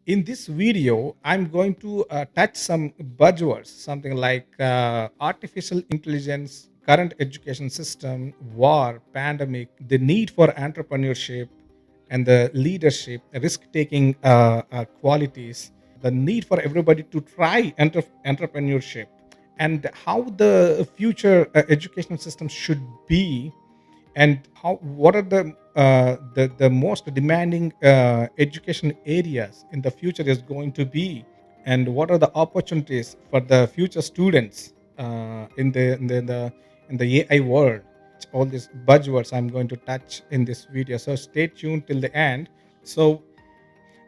In this video, I'm going to touch some buzzwords, something like artificial intelligence, current education system, war, pandemic, the need for entrepreneurship and the leadership, risk taking qualities, the need for everybody to try entrepreneurship, and how the future education system should be, and how what are the most demanding education areas in the future is going to be, and what are the opportunities for the future students in the AI world. All these buzzwords I'm going to touch in this video, so stay tuned till the end. So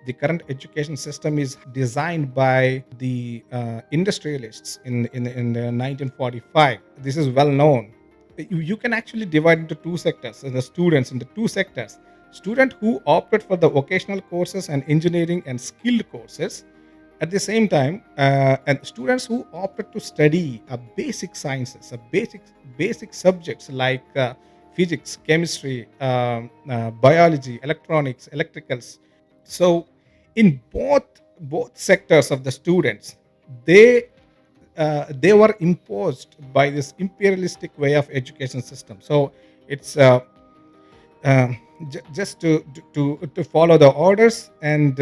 the current education system is designed by the industrialists in the 1945. This is well known. You can actually divide into two sectors, the students into two sectors: student who opted for the vocational courses and engineering and skilled courses, at the same time, and students who opted to study basic sciences, basic subjects like physics, chemistry, biology, electronics, electricals. So in both sectors of the students, they they were imposed by this imperialistic way of education system. So it's uh, just to follow the orders, and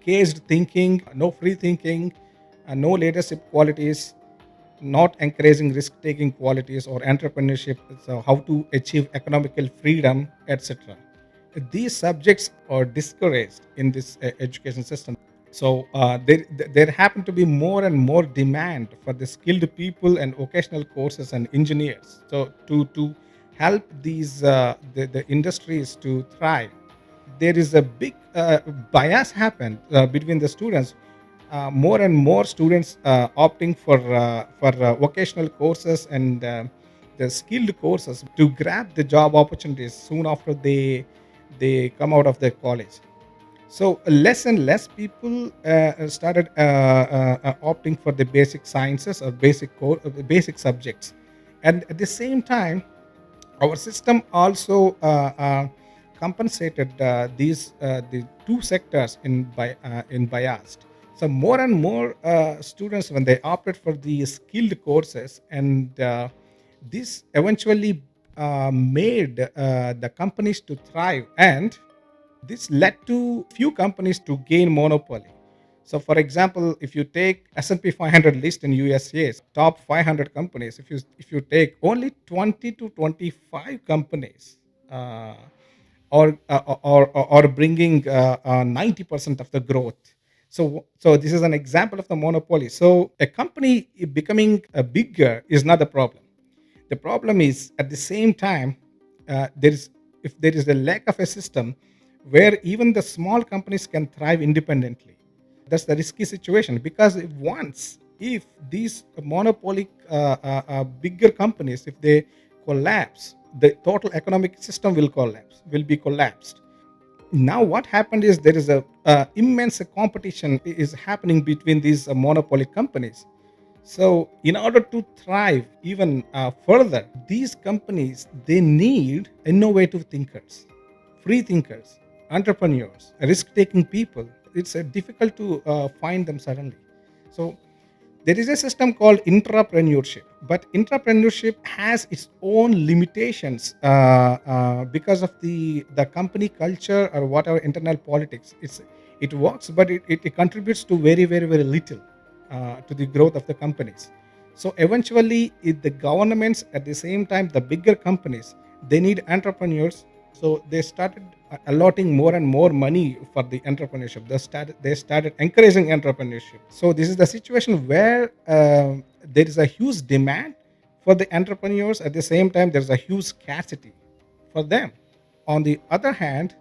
caged thinking, no free thinking, no leadership qualities, not encouraging risk taking qualities or entrepreneurship, so how to achieve economical freedom, etc. These subjects are discouraged in this education system. So there happen to be more and more demand for the skilled people and vocational courses and engineers. So to help the industries to thrive, there is a big bias happened between the students. More and more students opting for vocational courses and the skilled courses to grab the job opportunities soon after they come out of their college. So less and less people started opting for the basic sciences or basic subjects, and at the same time, our system also compensated these the two sectors in biased. So more and more students, when they opted for the skilled courses, and this eventually made the companies to thrive, and this led to few companies to gain monopoly. So, for example, if you take S&P 500 list in USA's top 500 companies, if you take only 20 to 25 companies, uh, or bringing 90% of the growth. So this is an example of the monopoly. So a company becoming bigger is not the problem. The problem is, at the same time, there is if there is a lack of a system where even the small companies can thrive independently. That's the risky situation, because if these monopoly bigger companies, if they collapse, the total economic system will be collapsed. Now what happened is, there is a immense competition is happening between these monopoly companies. So in order to thrive even further, these companies, they need innovative thinkers, free thinkers, entrepreneurs, risk taking people. It's difficult to find them suddenly. So there is a system called entrepreneurship, but entrepreneurship has its own limitations because of the company culture or whatever internal politics. It works, but it contributes to very, very, very little to the growth of the companies. So eventually, the governments, at the same time, the bigger companies, they need entrepreneurs. So they started allotting more and more money for the entrepreneurship. They started encouraging entrepreneurship. So this is the situation where there is a huge demand for the entrepreneurs. At the same time, there's a huge scarcity for them. On the other hand,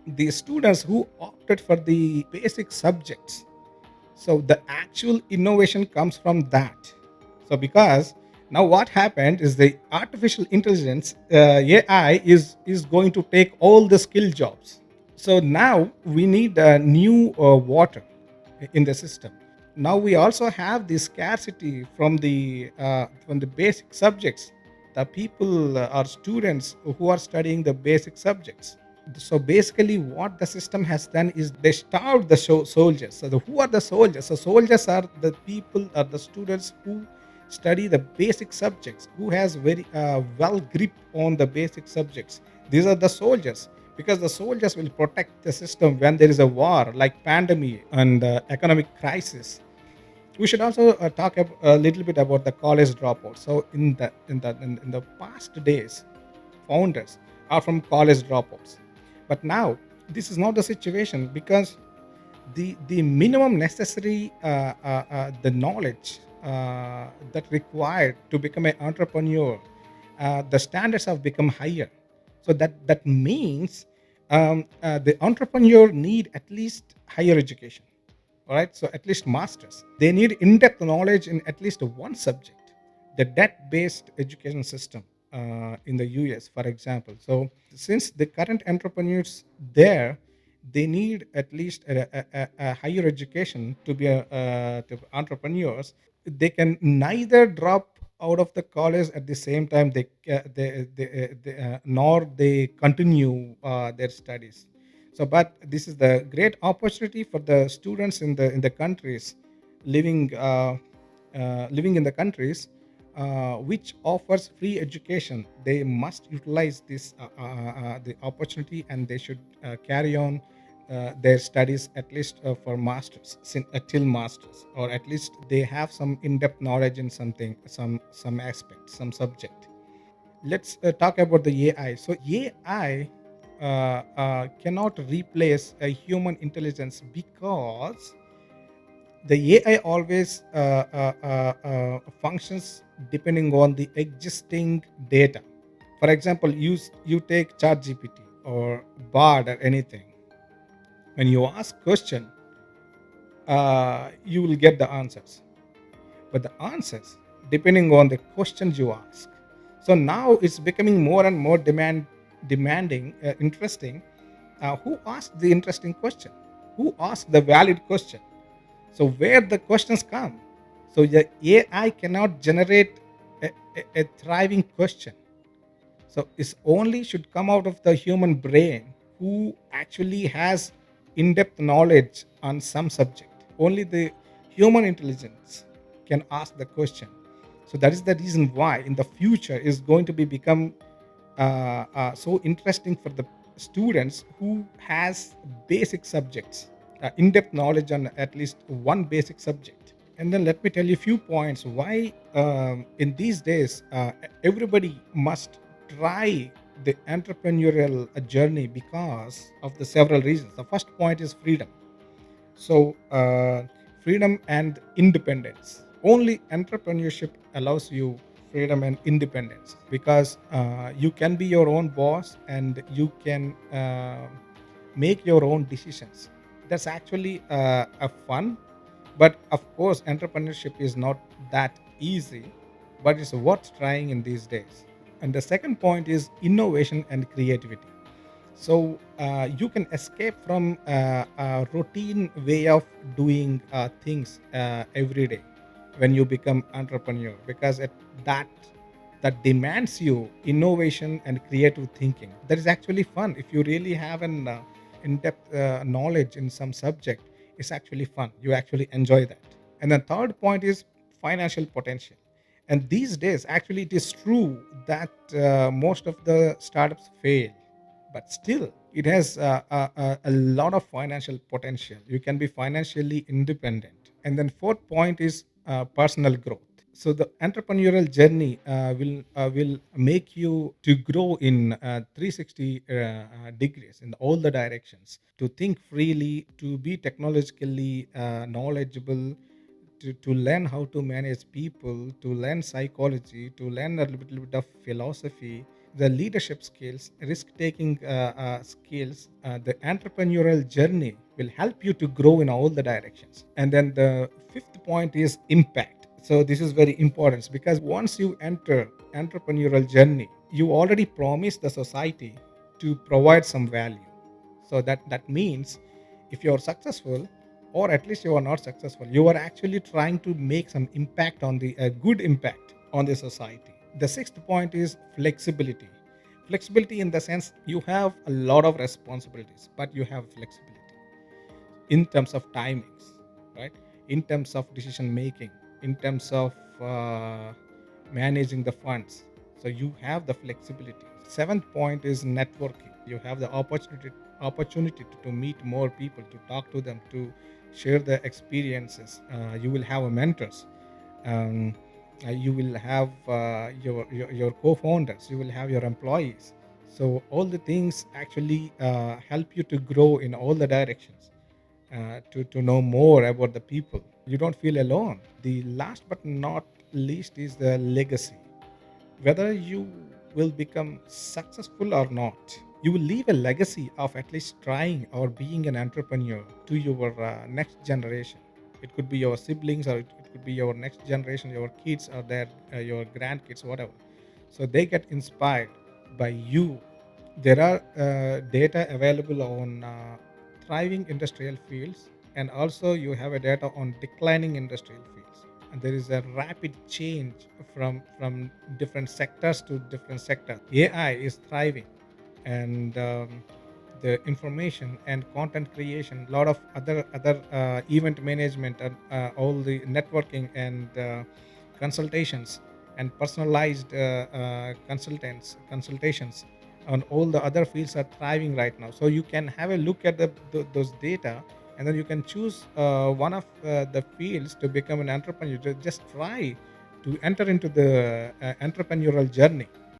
the students who opted for the basic subjects, so the actual innovation comes from that. So because now what happened is, the artificial intelligence, AI, is going to take all the skill jobs. So now we need new water in the system. Now we also have the scarcity from the basic subjects. The people or students who are studying the basic subjects, So basically, what the system has done is they starved the soldiers. So who are the soldiers? So soldiers are the people, are the students who study the basic subjects, who has very well grip on the basic subjects. These are the soldiers, because the soldiers will protect the system when there is a war, like pandemic and economic crisis. We should also talk a little bit about the college dropouts. So in the past days, founders are from college dropouts. But now this is not the situation, because the minimum necessary the knowledge that required to become an entrepreneur, the standards have become higher. So that means the entrepreneur need at least higher education. All right, so at least masters. They need in-depth knowledge in at least one subject. The debt-based education system in the US, for example. So since the current entrepreneurs there, they need at least a higher education to be to entrepreneurs. They can neither drop out of the college at the same time nor they continue their studies. So but this is the great opportunity for the students in the countries living living in the countries which offers free education. They must utilize this the opportunity, and they should carry on their studies at least for masters, till masters, or at least they have some in-depth knowledge in something, some aspect, some subject. Let's talk about the AI. So AI cannot replace a human intelligence, because the AI always functions depending on the existing data. For example, you take ChatGPT or Bard or anything. When you ask question, you will get the answers, but the answers depending on the questions you ask. So now it's becoming more and more demanding, interesting. Who asked the interesting question? Who asked the valid question? So where the questions come? So the AI cannot generate a thriving question. So it's only should come out of the human brain who actually has in-depth knowledge on some subject. Only the human intelligence can ask the question. So that is the reason why in the future is going to be become so interesting for the students who has basic subjects, in-depth knowledge on at least one basic subject. And then let me tell you a few points why in these days everybody must try the entrepreneurial journey, because of the several reasons. The first point is freedom. So, freedom and independence. Only entrepreneurship allows you freedom and independence, because you can be your own boss, and you can make your own decisions. That's actually a fun, but of course, entrepreneurship is not that easy, but it's worth trying in these days. And the second point is innovation and creativity. So you can escape from a routine way of doing things every day when you become entrepreneur, because that that demands you innovation and creative thinking. That is actually fun. If you really have an in-depth knowledge in some subject, it's actually fun. You actually enjoy that. And the third point is financial potential. And these days, actually, it is true that most of the startups fail, but still it has a lot of financial potential. You can be financially independent. And then fourth point is personal growth. So the entrepreneurial journey will make you to grow in 360 degrees in all the directions, to think freely, to be technologically knowledgeable, to learn how to manage people, to learn psychology, to learn a little bit of philosophy, the leadership skills, risk taking skills. The entrepreneurial journey will help you to grow in all the directions. And then the fifth point is impact. So this is very important, because once you enter entrepreneurial journey, you already promise the society to provide some value. So that means if you are successful, or at least you are not successful, you are actually trying to make some impact on the a good impact on the society. The sixth point is flexibility. Flexibility in the sense you have a lot of responsibilities, but you have flexibility in terms of timings, right? In terms of decision making, in terms of managing the funds. So you have the flexibility. Seventh point is networking. You have the opportunity to meet more people, to talk to them, to share their experiences. You will have mentors. Um, you will have your co-founders. You will have your employees. So all the things actually help you to grow in all the directions, to know more about the people. You don't feel alone. The last but not least is the legacy. Whether you will become successful or not, you will leave a legacy of at least trying or being an entrepreneur to your next generation. It could be your siblings, or it could be your next generation, your kids, or your grandkids, whatever. So they get inspired by you. There are data available on thriving industrial fields, and also you have a data on declining industrial fields. And there is a rapid change from different sectors to different sectors. AI is thriving, and the information and content creation, a lot of other event management, and all the networking and consultations and personalized consultations on all the other fields are thriving right now. So you can have a look at those data, and then you can choose one of the fields to become an entrepreneur. Just try to enter into the entrepreneurial journey.